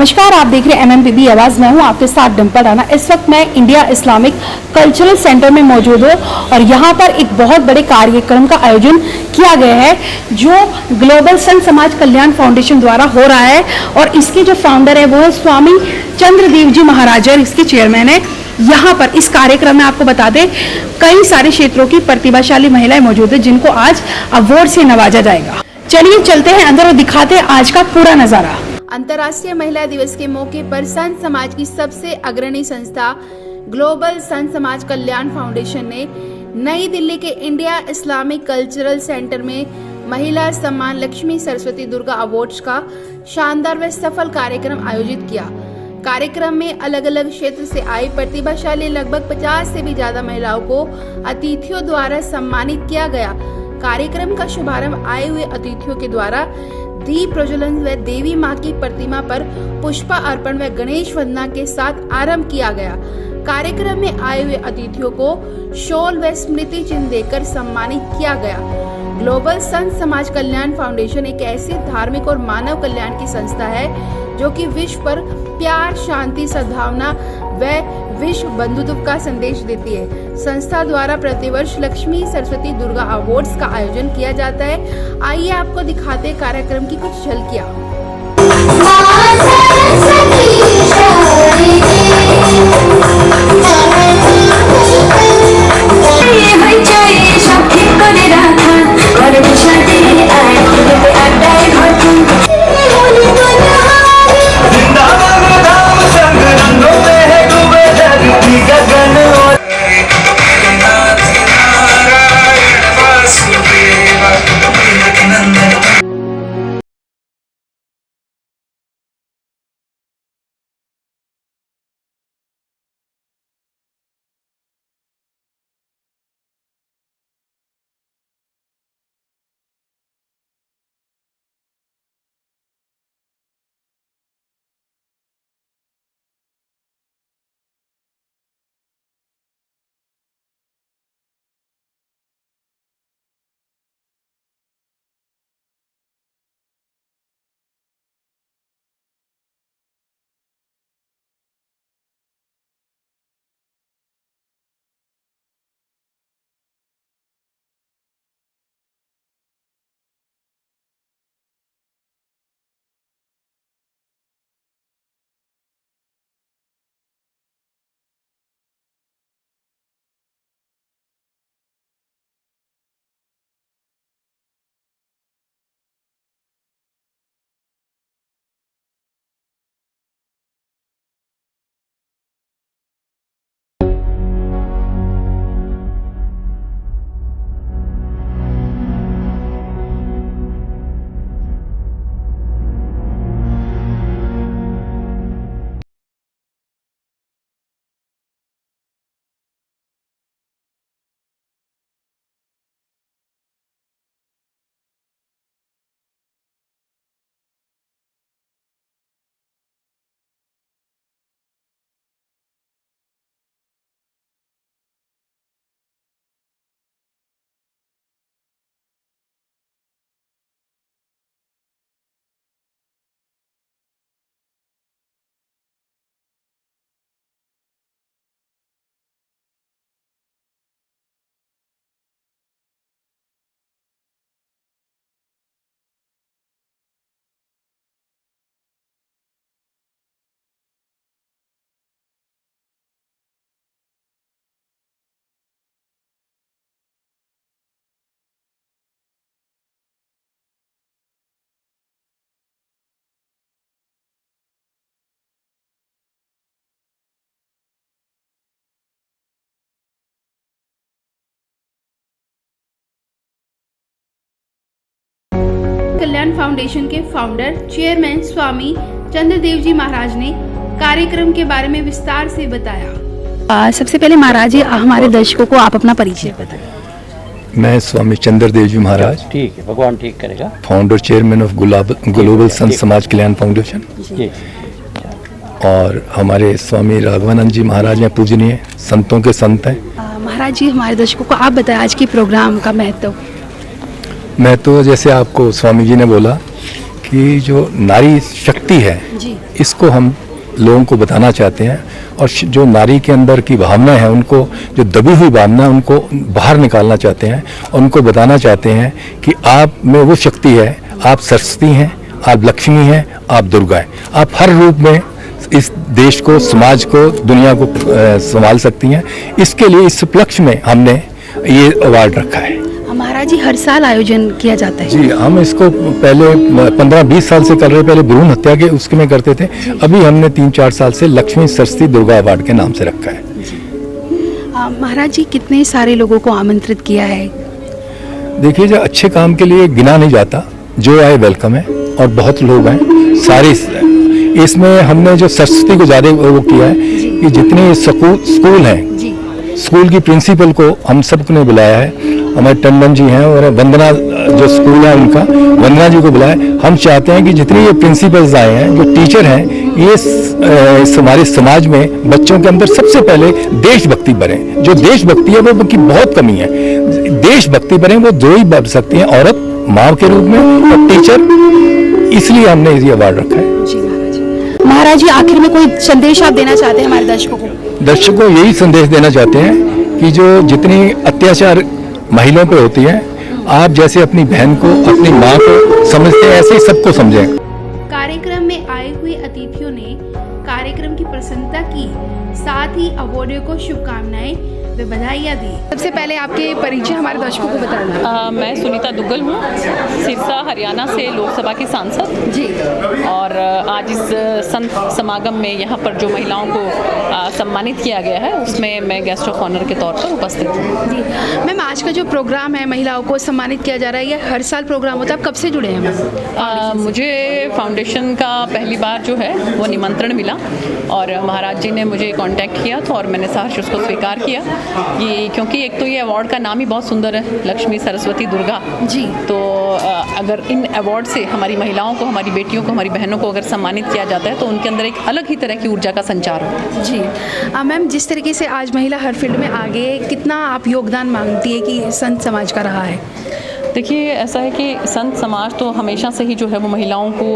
नमस्कार, आप देख रहे हैं MMPB आवाज़। मैं हूं आपके साथ डिम्पल राणा। इस वक्त मैं इंडिया इस्लामिक कल्चरल सेंटर में मौजूद हूं और यहां पर एक बहुत बड़े कार्यक्रम का आयोजन किया गया है जो ग्लोबल संत समाज कल्याण फाउंडेशन द्वारा हो रहा है। और इसके जो फाउंडर है वो है स्वामी चंद्रदेव जी महाराज और इसके चेयरमैन है। यहाँ पर इस कार्यक्रम में आपको बता दें कई सारे क्षेत्रों की प्रतिभाशाली महिलाएं मौजूद है जिनको आज अवार्ड से नवाजा जाएगा। चलिए चलते हैं अंदर और दिखाते हैं आज का पूरा नजारा। अंतर्राष्ट्रीय महिला दिवस के मौके पर संत समाज की सबसे अग्रणी संस्था ग्लोबल संत समाज कल्याण फाउंडेशन ने नई दिल्ली के इंडिया इस्लामिक कल्चरल सेंटर में महिला सम्मान लक्ष्मी सरस्वती दुर्गा अवार्ड्स का शानदार व सफल कार्यक्रम आयोजित किया। कार्यक्रम में अलग अलग क्षेत्र से आई प्रतिभाशाली लगभग 50 से भी ज्यादा महिलाओं को अतिथियों द्वारा सम्मानित किया गया। कार्यक्रम का शुभारंभ आए हुए अतिथियों के द्वारा दीप प्रज्वलन व देवी मां की प्रतिमा पर पुष्पा अर्पण व गणेश वंदना के साथ आरंभ किया गया। कार्यक्रम में आए हुए अतिथियों को शॉल व स्मृति चिन्ह देकर सम्मानित किया गया। ग्लोबल संत समाज कल्याण फाउंडेशन एक ऐसी धार्मिक और मानव कल्याण की संस्था है जो कि विश्व पर प्यार, शांति, सद्भावना व विश्व बंधुत्व का संदेश देती है। संस्था द्वारा प्रतिवर्ष लक्ष्मी सरस्वती दुर्गा अवार्ड्स का आयोजन किया जाता है। आइए आपको दिखाते हैं कार्यक्रम की कुछ झलकियां। कल्याण फाउंडेशन के फाउंडर चेयरमैन स्वामी चंद्रदेव जी महाराज ने कार्यक्रम के बारे में विस्तार से बताया। सबसे पहले महाराज जी हमारे दर्शकों को आप अपना परिचय बताएं। मैं स्वामी चंद्रदेव जी महाराज, ठीक है, भगवान ठीक करेगा, फाउंडर चेयरमैन ऑफ ग्लोबल संत समाज कल्याण फाउंडेशन। और हमारे स्वामी राघवानंद जी महाराज हैं, पूजनीय संतों के संत हैं। महाराज जी हमारे दर्शकों को आप बताएं आज के प्रोग्राम का महत्व। मैं तो जैसे आपको स्वामी जी ने बोला कि जो नारी शक्ति है जी इसको हम लोगों को बताना चाहते हैं, और जो नारी के अंदर की भावना है, उनको जो दबी हुई भावना, उनको बाहर निकालना चाहते हैं, उनको बताना चाहते हैं कि आप में वो शक्ति है, आप सरस्वती हैं, आप लक्ष्मी हैं, आप दुर्गा हैं, आप हर रूप में इस देश को, समाज को, दुनिया को संभाल सकती हैं। इसके लिए इस उपलक्ष्य में हमने ये अवार्ड रखा है। महाराज जी, हर साल आयोजन किया जाता है? जी, हम इसको पहले 15-20 साल से कर रहे, पहले भ्रूण हत्या के उसके में करते थे, अभी हमने 3-4 साल से लक्ष्मी सरस्वती दुर्गा अवार्ड के नाम से रखा है। महाराज जी, कितने सारे लोगों को आमंत्रित किया है? देखिए, जो अच्छे काम के लिए गिना नहीं जाता, जो आए वेलकम है, और बहुत लोग हैं सारे। इसमें हमने जो सरस्वती को ज़्यादा वो किया है कि जितने स्कूल हैं, स्कूल की प्रिंसिपल को हम सबको ने बुलाया है। हमारे टंडन जी हैं और वंदना जो स्कूल है उनका, वंदना जी को बुलाया। हम चाहते हैं कि जितने ये प्रिंसिपल्स आए हैं, जो टीचर हैं, ये हमारे समाज में बच्चों के अंदर सबसे पहले देशभक्ति भरें। जो देशभक्ति है वो की बहुत कमी है। देशभक्ति भरें, वो दो ही भर सकती हैं, औरत माँ के रूप में और टीचर। इसलिए हमने ये अवार्ड रखा है। महाराज जी, आखिर में कोई संदेश आप देना चाहते हैं हमारे दर्शकों को? दर्शकों को यही संदेश देना चाहते हैं कि जो जितनी अत्याचार महिलाओं पे होती है, आप जैसे अपनी बहन को, अपनी माँ को समझते हैं, ऐसे ही सबको समझें। कार्यक्रम में आए हुए अतिथियों ने कार्यक्रम की प्रशंसा की, साथ ही अवार्डियों को शुभकामनाएं व बधाइयाँ दी। सबसे पहले आपके परिचय हमारे दर्शकों को बताना। मैं सुनीता दुग्गल हूँ, सिरसा हरियाणा से लोकसभा की सांसद जी। और आज इस संत समागम में यहाँ पर जो महिलाओं को सम्मानित किया गया है, उसमें मैं गेस्ट ऑफ ऑनर के तौर पर उपस्थित हूँ। जी मैम, आज का जो प्रोग्राम है महिलाओं को सम्मानित किया जा रहा है, ये हर साल प्रोग्राम होता है, आप कब से जुड़े हैं मैम? मुझे फाउंडेशन का पहली बार जो है वो निमंत्रण मिला और महाराज जी ने मुझे कांटेक्ट किया तो और मैंने सहर्ष उसको स्वीकार किया कि क्योंकि एक तो ये अवार्ड का नाम ही बहुत सुंदर है, लक्ष्मी सरस्वती दुर्गा जी। तो अगर इन अवार्ड से हमारी महिलाओं को, हमारी बेटियों को, हमारी बहनों को अगर सम्मानित किया जाता है तो उनके अंदर एक अलग ही तरह की ऊर्जा का संचार होता है। जी मैम, जिस तरीके से आज महिला हर फील्ड में आगे, कितना आप योगदान मांगती है कि संत समाज का रहा है? देखिए, ऐसा है कि संत समाज तो हमेशा से ही जो है वो महिलाओं को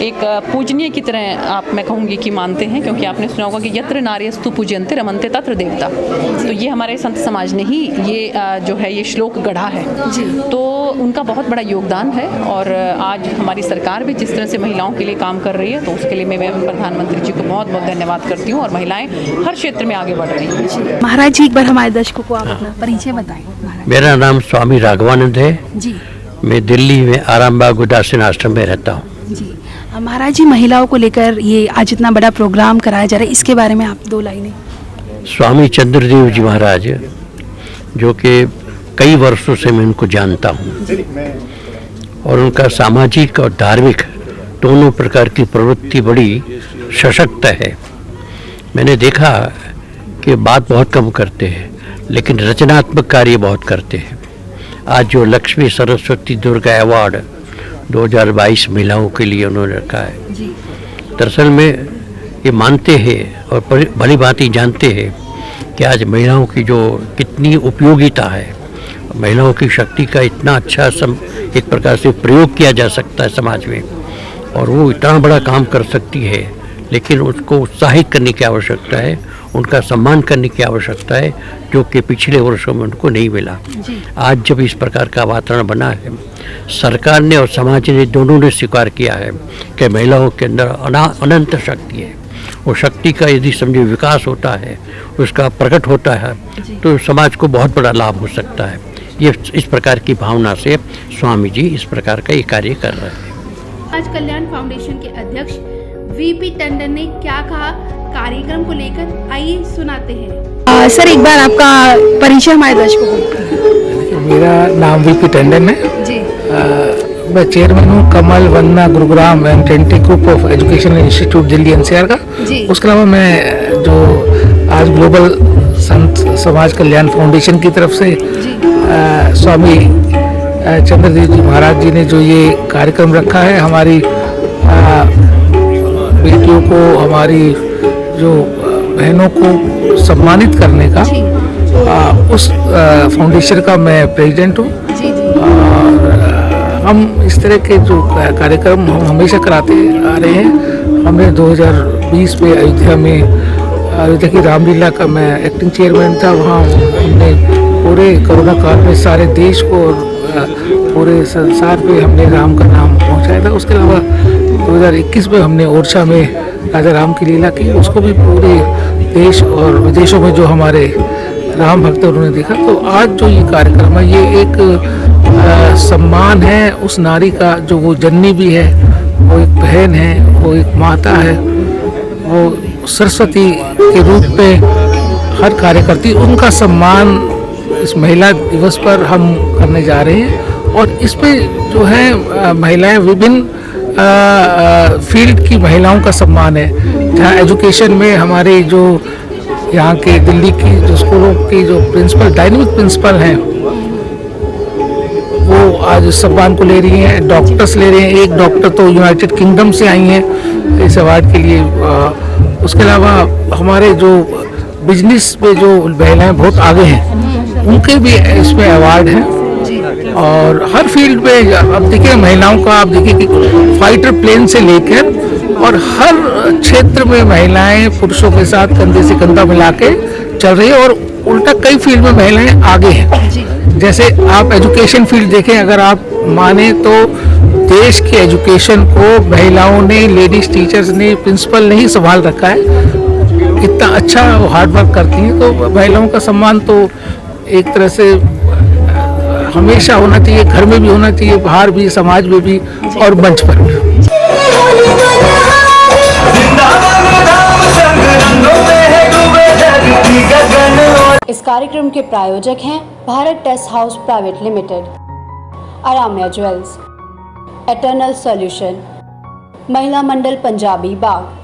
एक पूजनीय की तरह मैं कहूँगी कि मानते हैं, क्योंकि आपने सुना होगा कि यत्र नार्यस्तु पूज्यन्ते रमन्ते तत्र देवता। तो ये हमारे संत समाज ने ही ये जो है ये श्लोक गढ़ा है जी। तो उनका बहुत बड़ा योगदान है और आज हमारी सरकार भी जिस तरह से महिलाओं के लिए काम कर रही है तो उसके लिए मैं प्रधानमंत्री जी को बहुत बहुत धन्यवाद करती हूँ और महिलाएँ हर क्षेत्र में आगे बढ़ रही हैं। महाराज जी, एक बार हमारे दर्शकों को आप अपना परिचय बताएं। मेरा नाम स्वामी राघवानंद है जी। मैं दिल्ली में आरामबाग उदासीन आश्रम में रहता हूँ जी। महाराज जी, महिलाओं को लेकर ये आज इतना बड़ा प्रोग्राम कराया जा रहा है, इसके बारे में आप 2 लाइनें। स्वामी चंद्रदेव जी महाराज, जो कि कई वर्षों से मैं उनको जानता हूँ और उनका सामाजिक और धार्मिक दोनों प्रकार की प्रवृत्ति बड़ी सशक्त है। मैंने देखा कि बात बहुत कम करते हैं लेकिन रचनात्मक कार्य बहुत करते हैं। आज जो लक्ष्मी सरस्वती दुर्गा अवार्ड 2022 महिलाओं के लिए उन्होंने रखा है, दरअसल में ये मानते हैं और भली भांति जानते हैं कि आज महिलाओं की जो कितनी उपयोगिता है, महिलाओं की शक्ति का इतना अच्छा एक प्रकार से प्रयोग किया जा सकता है समाज में और वो इतना बड़ा काम कर सकती है, लेकिन उसको उत्साहित करने की आवश्यकता है, उनका सम्मान करने की आवश्यकता है, जो कि पिछले वर्षों में उनको नहीं मिला। आज जब इस प्रकार का वातावरण बना है, सरकार ने और समाज ने दोनों ने स्वीकार किया है कि महिलाओं के अंदर अनंत शक्ति है। वो शक्ति का यदि समझे विकास होता है, उसका प्रकट होता है, तो समाज को बहुत बड़ा लाभ हो सकता है। ये इस प्रकार की भावना से स्वामी जी इस प्रकार का ये कार्य कर रहे हैं। आज कल्याण फाउंडेशन के अध्यक्ष वीपी टंडन ने क्या कहा कार्यक्रम को लेकर, आइए सुनाते हैं। सर, एक बार आपका परिचय हमारे दर्शकों को। मेरा नाम वीपी टंडन है जी। मैं चेयरमैन हूँ Kamal Vandana Gurugram and Trinity Group of Education Institute Delhi NCR का। उसके अलावा मैं जो आज ग्लोबल संत समाज कल्याण फाउंडेशन की तरफ से स्वामी चंद्रदेव जी महाराज जी ने जो ये कार्यक्रम रखा है, हमारी बेटियों को, हमारी जो बहनों को सम्मानित करने का, उस फाउंडेशन का मैं प्रेसिडेंट हूँ। हम इस तरह के जो कार्यक्रम हम हमेशा कराते आ रहे हैं। हमने 2020 में अयोध्या की रामलीला का मैं एक्टिंग चेयरमैन था। वहाँ हमने पूरे कोरोना काल में सारे देश को और पूरे संसार पे हमने राम का नाम पहुँचाया था। उसके अलावा 2021 में हमने ओरछा में राजा राम की लीला की, उसको भी पूरे देश और विदेशों में जो हमारे राम भक्त उन्होंने देखा। तो आज जो ये कार्यक्रम है ये एक सम्मान है उस नारी का जो वो जननी भी है, वो एक बहन है, वो एक माता है, वो सरस्वती के रूप में हर कार्य करती है। उनका सम्मान इस महिला दिवस पर हम करने जा रहे हैं। और इस पे जो है महिलाएं विभिन्न फील्ड की महिलाओं का सम्मान है। जहाँ एजुकेशन में हमारे जो यहाँ के दिल्ली की जो स्कूलों की जो प्रिंसिपल डायनेमिक प्रिंसिपल हैं वो आज सम्मान को ले रही हैं। डॉक्टर्स ले रहे हैं, एक डॉक्टर तो यूनाइटेड किंगडम से आई हैं इस अवार्ड के लिए। उसके अलावा हमारे जो बिजनेस में जो महिलाएं बहुत आगे हैं उनके भी इसमें अवार्ड हैं। और हर फील्ड में अब देखिए महिलाओं का, आप देखिए कि फाइटर प्लेन से लेकर और हर क्षेत्र में महिलाएं पुरुषों के साथ कंधे से कंधा मिला के चल रही है। और उल्टा कई फील्ड में महिलाएं आगे हैं। जैसे आप एजुकेशन फील्ड देखें, अगर आप माने तो देश के एजुकेशन को महिलाओं ने, लेडीज टीचर्स ने, प्रिंसिपल ने ही संभाल रखा है। इतना अच्छा वो हार्ड वर्क करती हैं। तो महिलाओं का सम्मान तो एक तरह से हमेशा होना चाहिए, घर में भी होना चाहिए, बाहर भी, समाज में भी और मंच पर भी। इस कार्यक्रम के प्रायोजक हैं Bharat Test House Private Limited, Aaramya Jewels, Eternal Solution, Mahila Mandal Punjabi बाग।